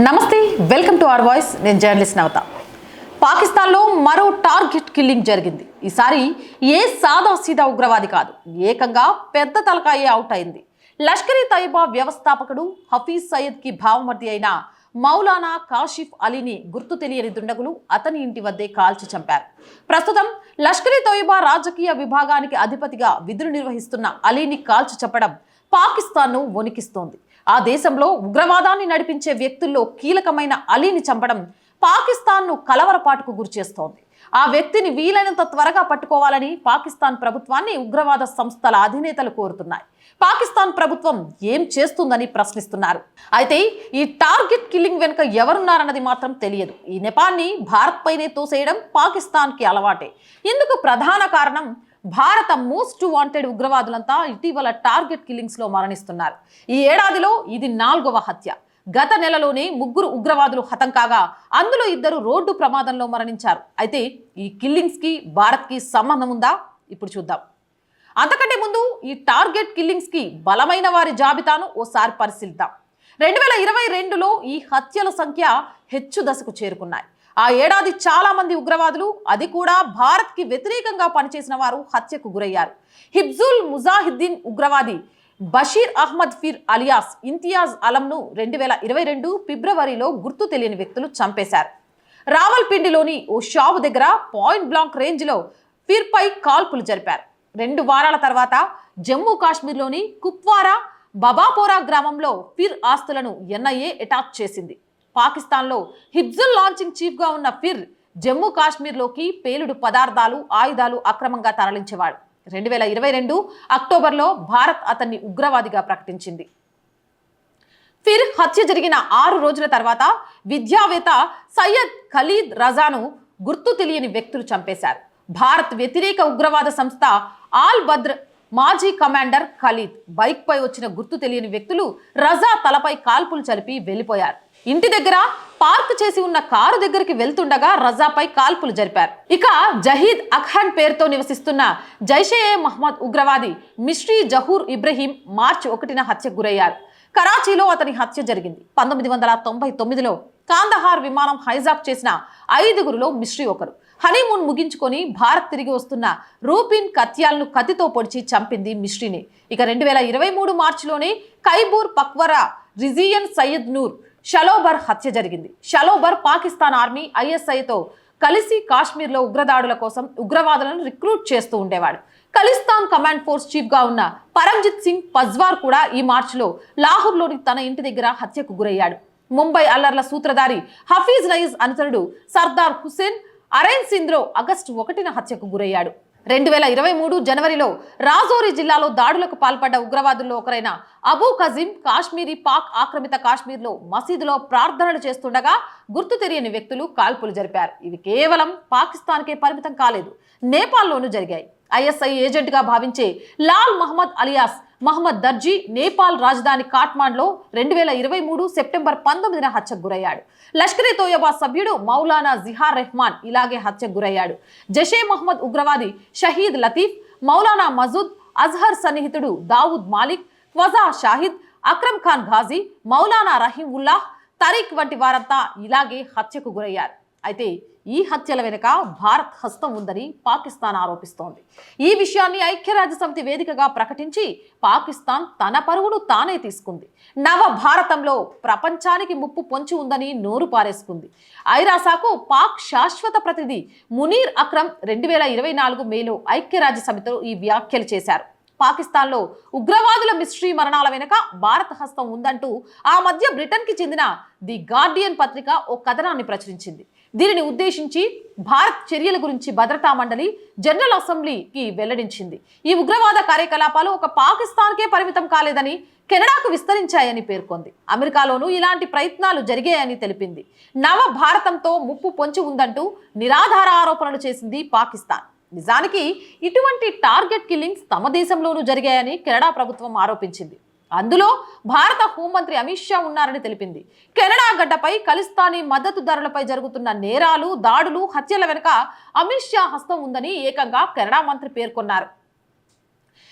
నమస్తే, welcome to our voice. నేను journalist నవత. పాకిస్తాన్లో మరో టార్గెట్ కిల్లింగ్ జరిగింది. ఈసారి ఏ సాదా సీదా ఉగ్రవాది కాదు, ఏకంగా పెద్ద తలకాయే అవుట్ అయింది. లష్కర్-ఇ తైబా వ్యవస్థాపకుడు హఫీజ్ సయీద్కి భావమర్ది అయిన మౌలానా కాషిఫ్ అలీని గుర్తు తెలియని దుండగులు అతని ఇంటి వద్దే కాల్చి చంపారు. ప్రస్తుతం లష్కర్-ఇ తైబా రాజకీయ విభాగానికి అధిపతిగా విధులు నిర్వహిస్తున్న అలీని కాల్చి చంపడం పాకిస్తాన్ను వణికిస్తోంది. ఆ దేశంలో ఉగ్రవాదాన్ని నడిపించే వ్యక్తుల్లో కీలకమైన అలీని చంపడం పాకిస్తాన్ను కలవరపాటుకు గురిచేస్తోంది. ఆ వ్యక్తిని వీలైనంత త్వరగా పట్టుకోవాలని పాకిస్తాన్ ప్రభుత్వాన్ని ఉగ్రవాద సంస్థల అధినేతలు కోరుతున్నాయి. పాకిస్తాన్ ప్రభుత్వం ఏం చేస్తుందని ప్రశ్నిస్తున్నారు. అయితే ఈ టార్గెట్ కిల్లింగ్ వెనుక ఎవరున్నారన్నది మాత్రం తెలియదు. ఈ నెపాన్ని భారత్ పైనే తోసేయడం పాకిస్తాన్కి అలవాటే. ఇందుకు ప్రధాన కారణం భారత మోస్ట్ వాంటెడ్ ఉగ్రవాదులంతా ఇటీవల టార్గెట్ కిల్లింగ్స్ లో మరణిస్తున్నారు. ఈ ఏడాదిలో ఇది 4వ హత్య. గత నెలలోనే 3 ఉగ్రవాదులు హతం కాగా అందులో 2 రోడ్డు ప్రమాదంలో మరణించారు. అయితే ఈ కిల్లింగ్స్ కి భారత్ కి సంబంధం ఉందా? ఇప్పుడు చూద్దాం. అంతకంటే ముందు ఈ టార్గెట్ కిల్లింగ్స్ కి బలమైన వారి జాబితాను ఓసారి పరిశీలిద్దాం. 2022లో ఈ హత్యల సంఖ్య హెచ్చు దశకు చేరుకున్నాయి. ఆ ఏడాది చాలా మంది ఉగ్రవాదులు, అది కూడా భారత్ కి వ్యతిరేకంగా పనిచేసిన వారు హత్యకు గురయ్యారు. హిజ్బుల్ ముజాహిద్దీన్ ఉగ్రవాది బషీర్ అహ్మద్ ఫిర్ అలియాస్ ఇంతియాజ్ అలంను 2022 ఫిబ్రవరిలో గుర్తు తెలియని వ్యక్తులు చంపేశారు. రావల్పిండిలోని ఓ షాపు దగ్గర పాయింట్ బ్లాంక్ రేంజ్లో ఫిర్ పై కాల్పులు జరిపారు. 2 వారాల తర్వాత జమ్మూ కాశ్మీర్లోని కుప్వారా బబాపోరా గ్రామంలో ఫిర్ ఆస్తులను ఎన్ఐఏ అటాక్ చేసింది. పాకిస్తాన్లో హిజ్బుల్ లాంచింగ్ చీఫ్గా ఉన్న ఫిర్ జమ్మూ కాశ్మీర్లోకి పేలుడు పదార్థాలు, ఆయుధాలు అక్రమంగా తరలించేవాడు. 2022 అక్టోబర్లో భారత్ అతన్ని ఉగ్రవాదిగా ప్రకటించింది. ఫిర్ హత్య జరిగిన 6 రోజుల తర్వాత విద్యావేత్త సయ్యద్ ఖలీద్ రజాను గుర్తు తెలియని వ్యక్తులు చంపేశారు. భారత్ వ్యతిరేక ఉగ్రవాద సంస్థ ఆల్ బద్ర్ మాజీ కమాండర్ ఖలీద్ బైక్ పై వచ్చిన గుర్తు తెలియని వ్యక్తులు రజా తలపై కాల్పులు జరిపి వెళ్లిపోయారు. ఇంటి దగ్గర పార్క్ చేసి ఉన్న కారు దగ్గరికి వెళ్తుండగా రజాపై కాల్పులు జరిపారు. ఇక జహీద్ అఖ్హన్ పేరుతో నివసిస్తున్న జైషే మహ్మద్ ఉగ్రవాది మిస్ట్రీ జహూర్ ఇబ్రహీం మార్చి 1న హత్యకు గురయ్యారు. కరాచీలో అతని హత్య జరిగింది. 1999లో కాందహార్ విమానం హైజాక్ చేసిన 5గురిలో మిస్ట్రీ ఒకరు. హనీమూన్ ముగించుకొని భారత్ తిరిగి వస్తున్న రూపిన్ కత్యాల్ను కత్తితో పొడిచి చంపింది మిస్ట్రీని. ఇక 2023 మార్చిలోనే ఖైబూర్ పఖ్వరా రిజియన్ సయ్యద్ నూర్ షలోబర్ హత్య జరిగింది. షలోబర్ పాకిస్తాన్ ఆర్మీ ఐఎస్ఐతో కలిసి కాశ్మీర్లో ఉగ్రదాడుల కోసం ఉగ్రవాదులను రిక్రూట్ చేస్తూ ఉండేవాడు. ఖలిస్తాన్ కమాండ్ ఫోర్స్ చీఫ్గా ఉన్న పరంజిత్ సింగ్ పజ్వార్ కూడా ఈ మార్చిలో లాహోర్లోని తన ఇంటి దగ్గర హత్యకు గురయ్యాడు. ముంబై అల్లర్ల సూత్రధారి హఫీజ్ నయీజ్ అనుచరుడు సర్దార్ హుసేన్ అరైన్ సింధ్లో ఆగస్టు 1న హత్యకు గురయ్యాడు. 2023 జనవరిలో రాజౌరి జిల్లాలో దాడులకు పాల్పడ్డ ఉగ్రవాదుల్లో ఒకరైన అబూ కజీం కాశ్మీరీ పాక్ ఆక్రమిత కాశ్మీర్లో మసీదులో ప్రార్థనలు చేస్తుండగా గుర్తు తెలియని వ్యక్తులు కాల్పులు జరిపారు. ఇవి కేవలం పాకిస్తాన్కే పరిమితం కాలేదు, నేపాల్లోనూ జరిగాయి. ఐఎస్ఐ ఏజెంట్గా భావించే లాల్ మహమ్మద్ అలియాస్ మహమ్మద్ దర్జీ నేపాల్ రాజధాని కాఠ్మాండ్లో 2023 సెప్టెంబర్ 19న హత్యకు గురయ్యాడు. లష్కర్-ఇ తోయబా సభ్యుడు మౌలానా జిహార్ రెహమాన్ ఇలాగే హత్యకు గురయ్యాడు. జైషే మహ్మద్ ఉగ్రవాది షహీద్ లతీఫ్, మౌలానా మజూద్ అజహర్ సన్నిహితుడు దావుద్ మాలిక్, ఖ్వజా షాహిద్, అక్రమ్ ఖాన్ ఘాజీ, మౌలానా రహీం ఉల్లాహ్, తరీక్ వంటి వారంతా ఇలాగే హత్యకు గురయ్యారు. అయితే ఈ హత్యల వెనుక భారత్ హస్తం ఉందని పాకిస్తాన్ ఆరోపిస్తోంది. ఈ విషయాన్ని ఐక్యరాజ్యసమితి వేదికగా ప్రకటించి పాకిస్తాన్ తన పరువును తానే తీసుకుంది. నవ భారతంలో ప్రపంచానికి ముప్పు పొంచి ఉందని నోరు పారేసుకుంది. ఐరాసాకు పాక్ శాశ్వత ప్రతినిధి మునీర్ అక్రమ్ 2024 మేలో ఐక్యరాజ్యసమితిలో ఈ వ్యాఖ్యలు చేశారు. పాకిస్తాన్లో ఉగ్రవాదుల మిస్ట్రీ మరణాల వెనుక భారత హస్తం ఉందంటూ ఆ మధ్య బ్రిటన్కి చెందిన ది గార్డియన్ పత్రిక ఓ కథనాన్ని ప్రచురించింది. దీనిని ఉద్దేశించి భారత్ చర్యల గురించి భద్రతా మండలి జనరల్ అసెంబ్లీకి వెల్లడించింది. ఈ ఉగ్రవాద కార్యకలాపాలు ఒక పాకిస్తాన్కే పరిమితం కాలేదని, కెనడాకు విస్తరించాయని పేర్కొంది. అమెరికాలోనూ ఇలాంటి ప్రయత్నాలు జరిగాయని తెలిపింది. నవ భారతంతో ముప్పు పొంచి ఉందంటూ నిరాధార ఆరోపణలు చేసింది పాకిస్తాన్. నిజానికి ఇటువంటి టార్గెట్ కిల్లింగ్స్ తమ దేశంలోనూ జరిగాయని కెనడా ప్రభుత్వం ఆరోపించింది. అందులో భారత హోంమంత్రి అమిత్ షా ఉన్నారని తెలిపింది. కెనడా గడ్డపై ఖలిస్తానీ మద్దతుదారులపై జరుగుతున్న నేరాలు, దాడులు, హత్యల వెనుక అమిత్ షా హస్తం ఉందని ఏకంగా కెనడా మంత్రి పేర్కొన్నారు.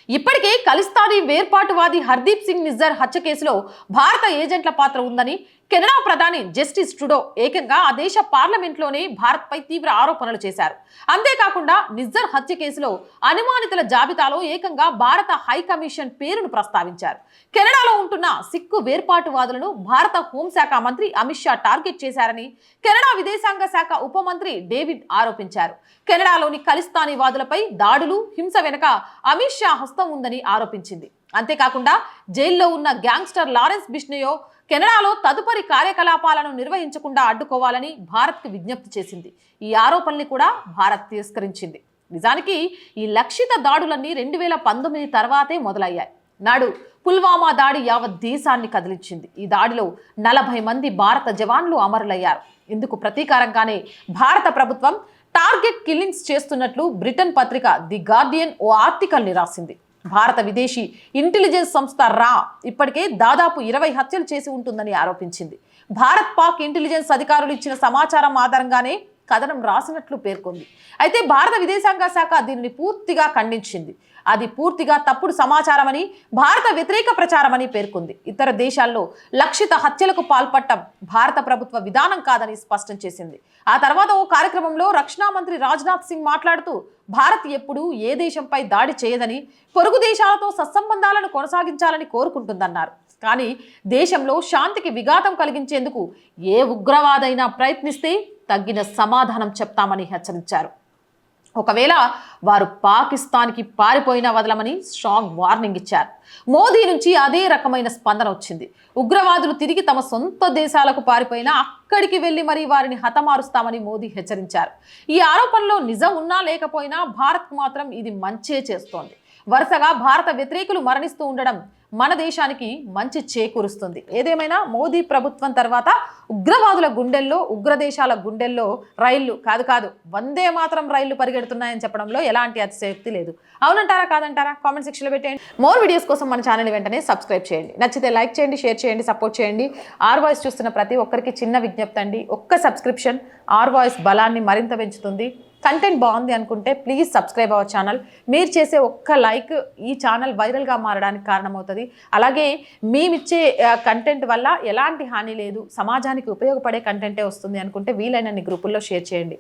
ఇప్పటికే ఖలిస్తానీ వేర్పాటువాది హర్దీప్ సింగ్ నిజ్జర్ హత్య కేసులో భారత ఏజెంట్ల పాత్ర ఉందని కెనడా ప్రధాని జస్టిస్ ట్రుడో ఏకంగా ఆ దేశ పార్లమెంట్లోనే భారత్పై తీవ్ర ఆరోపణలు చేశారు. అంతేకాకుండా నిజ్జర్ హత్య కేసులో అనుమానితుల జాబితాలో ఏకంగా భారత హైకమిషన్ పేరును ప్రస్తావించారు. కెనడాలో ఉంటున్న సిక్కు వేర్పాటువాదులను భారత హోంశాఖ మంత్రి అమిత్ షా టార్గెట్ చేశారని కెనడా విదేశాంగ శాఖ ఉప మంత్రి డేవిడ్ ఆరోపించారు. కెనడాలోని ఖలిస్తానీవాదులపై దాడులు, హింస వెనుక అమిత్ షా హస్తం ఉందని ఆరోపించింది. అంతేకాకుండా జైల్లో ఉన్న గ్యాంగ్స్టర్ లారెన్స్ బిష్నోయ్ కెనడాలో తదుపరి కార్యకలాపాలను నిర్వహించకుండా అడ్డుకోవాలని భారత్కు విజ్ఞప్తి చేసింది. ఈ ఆరోపణల్ని కూడా భారత్ తిరస్కరించింది. నిజానికి ఈ లక్షిత దాడులన్నీ 2019 తర్వాతే మొదలయ్యాయి. నాడు పుల్వామా దాడి యావత్ దేశాన్ని కదిలించింది. ఈ దాడిలో 40 మంది భారత జవాన్లు అమరులయ్యారు. ఇందుకు ప్రతీకారంగానే భారత ప్రభుత్వం టార్గెట్ కిల్లింగ్స్ చేస్తున్నట్లు బ్రిటన్ పత్రిక ది గార్డియన్ ఓ ఆర్టికల్ని రాసింది. భారత విదేశీ ఇంటెలిజెన్స్ సంస్థ రా ఇప్పటికే దాదాపు 20 హత్యలు చేసి ఉంటుందని ఆరోపించింది. భారత్ పాక్ ఇంటెలిజెన్స్ అధికారులు ఇచ్చిన సమాచారం ఆధారంగానే కథనం రాసినట్లు పేర్కొంది. అయితే భారత విదేశాంగ శాఖ దీనిని పూర్తిగా ఖండించింది. అది పూర్తిగా తప్పుడు సమాచారమని, భారత వ్యతిరేక ప్రచారమని పేర్కొంది. ఇతర దేశాల్లో లక్షిత హత్యలకు పాల్పడటం భారత ప్రభుత్వ విధానం కాదని స్పష్టం చేసింది. ఆ తర్వాత ఓ కార్యక్రమంలో రక్షణ మంత్రి రాజ్నాథ్ సింగ్ మాట్లాడుతూ భారత్ ఎప్పుడూ ఏ దేశంపై దాడి చేయదని, పొరుగు దేశాలతో సత్సంబంధాలను కొనసాగించాలని కోరుకుంటుందన్నారు. కానీ దేశంలో శాంతికి విఘాతం కలిగించేందుకు ఏ ఉగ్రవాదైనా ప్రయత్నిస్తే తగిన సమాధానం చెప్తామని హెచ్చరించారు. ఒకవేళ వారు పాకిస్తాన్కి పారిపోయినా వదలమని స్ట్రాంగ్ వార్నింగ్ ఇచ్చారు. మోదీ నుంచి అదే రకమైన స్పందన వచ్చింది. ఉగ్రవాదులు తిరిగి తమ సొంత దేశాలకు పారిపోయినా అక్కడికి వెళ్లి మరీ వారిని హతమారుస్తామని మోదీ హెచ్చరించారు. ఈ ఆరోపణలో నిజం ఉన్నా లేకపోయినా భారత్ మాత్రం ఇది మంచే చేస్తోంది. వరుసగా భారత వ్యతిరేకులు మరణిస్తూ ఉండడం మన దేశానికి మంచి చేకూరుస్తుంది. ఏదేమైనా మోదీ ప్రభుత్వం తర్వాత ఉగ్రవాదుల గుండెల్లో, ఉగ్రదేశాల గుండెల్లో రైళ్లు కాదు వందే మాత్రం రైళ్లు పరిగెడుతున్నాయని చెప్పడంలో ఎలాంటి అతిశయోక్తి లేదు. అవునంటారా కాదంటారా? కామెంట్ సెక్షన్లో పెట్టేయండి. మోర్ వీడియోస్ కోసం మన ఛానల్ వెంటనే సబ్స్క్రైబ్ చేయండి. నచ్చితే లైక్ చేయండి, షేర్ చేయండి, సపోర్ట్ చేయండి. ఆర్ వాయిస్ చూస్తున్న ప్రతి ఒక్కరికి చిన్న విజ్ఞప్తి అండి, ఒక్క సబ్స్క్రిప్షన్ ఆర్ వాయిస్ బలాన్ని మరింత పెంచుతుంది. కంటెంట్ బాగుంది అనుకుంటే ప్లీజ్ సబ్స్క్రైబ్ అవర్ ఛానల్. మీరు చేసే ఒక్క లైక్ ఈ ఛానల్ వైరల్గా మారడానికి కారణమవుతుంది. అలాగే మేమిచ్చే కంటెంట్ వల్ల ఎలాంటి హాని లేదు, సమాజానికి ఉపయోగపడే కంటెంటే వస్తుంది అనుకుంటే వీలైనన్ని గ్రూపుల్లో షేర్ చేయండి.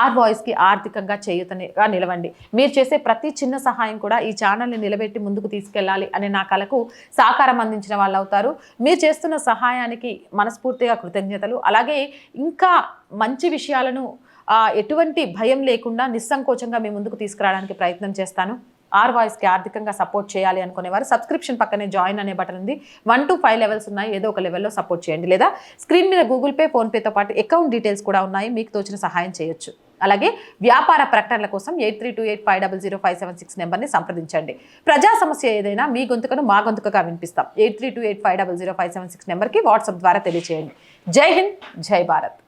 ఆర్ వాయిస్కి ఆర్థికంగా చేయూతగా నిలవండి. మీరు చేసే ప్రతి చిన్న సహాయం కూడా ఈ ఛానల్ని నిలబెట్టి ముందుకు తీసుకెళ్ళాలి అనే నా కలకు సహకారం అందించిన వాళ్ళు అవుతారు. మీరు చేస్తున్న సహాయానికి మనస్ఫూర్తిగా కృతజ్ఞతలు. అలాగే ఇంకా మంచి విషయాలను ఎటువంటి భయం లేకుండా నిస్సంకోచంగా మీ ముందుకు తీసుకురావడానికి ప్రయత్నం చేస్తాను. ఆర్ వాయిస్కి ఆర్థికంగా సపోర్ట్ చేయాలి అనుకునేవారు సబ్స్క్రిప్షన్ పక్కనే జాయిన్ అనే బటన్ ఉంది. 1 to 5 లెవెల్స్ ఉన్నాయి. ఏదో ఒక లెవెల్లో సపోర్ట్ చేయండి. లేదా స్క్రీన్ మీద గూగుల్ పే, ఫోన్పేతో పాటు అకౌంట్ డీటెయిల్స్ కూడా ఉన్నాయి. మీకు తోచిన సహాయం చేయొచ్చు. అలాగే వ్యాపార ప్రకటనల కోసం 8328500576 నెంబర్ని సంప్రదించండి. ప్రజా సమస్య ఏదైనా మీ గొంతుకను మా గొంతుకగా వినిపిస్తాం. 8328500576 నెంబర్కి వాట్సాప్ ద్వారా తెలియజేయండి. జై హింద్, జై భారత్.